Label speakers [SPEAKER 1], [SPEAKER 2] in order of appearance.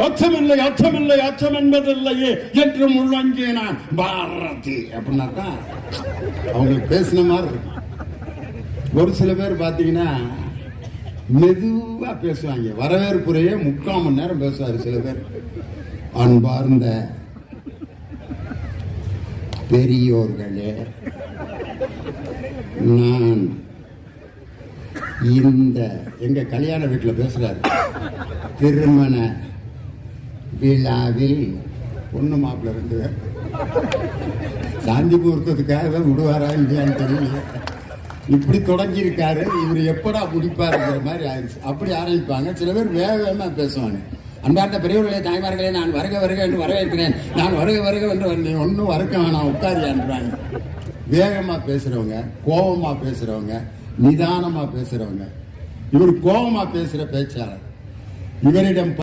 [SPEAKER 1] அச்சமில்லை அச்சமில்லை அச்சம் என்பதில்லையே என்றும் உள்வாங்கிய நான் பாரதி அப்படின்னா தான் அவங்களுக்கு பேசின மாதிரி இருக்கும். ஒரு சில பேர் பாத்தீங்கன்னா மெதுவா பேசுவாங்க. வரவேற்புரையே 3/4 மணி நேரம் பேசுவாரு சில பேர். அன்பார்ந்த பெரியோர்களே, நான் இந்த எங்க கல்யாண வீட்டில் பேசுறாரு, திருமண விழாவில் பொண்ணு மாப்பிள்ள 2 பேர் சாந்தி முகூர்த்தத்துக்காக தான் விடுவாரா இல்லையான்னு தெரியல. இப்படி தொடங்கி இருக்காரு, இவர் எப்படா முடிப்பாருங்கிற மாதிரி ஆயிடுச்சு. அப்படி ஆரம்பிப்பாங்க. சில பேர் வேகமா பேசுவாங்க. அன்பார்ந்த பெரியவர்களே, தாய்மார்களே, நான் வருக வருக என்று வரவேற்கிறேன், நான் வருக வருக என்று வந்தேன், ஒன்றும் வருக்க வேணாம் உட்காரியான்றாங்க. வேகமா பேசுறவங்க, கோபமா பேசுறவங்க, நிதானமா பேசுறவங்க. இவர் கோபமா பேசுற பேச்சாளர். இவரிடம்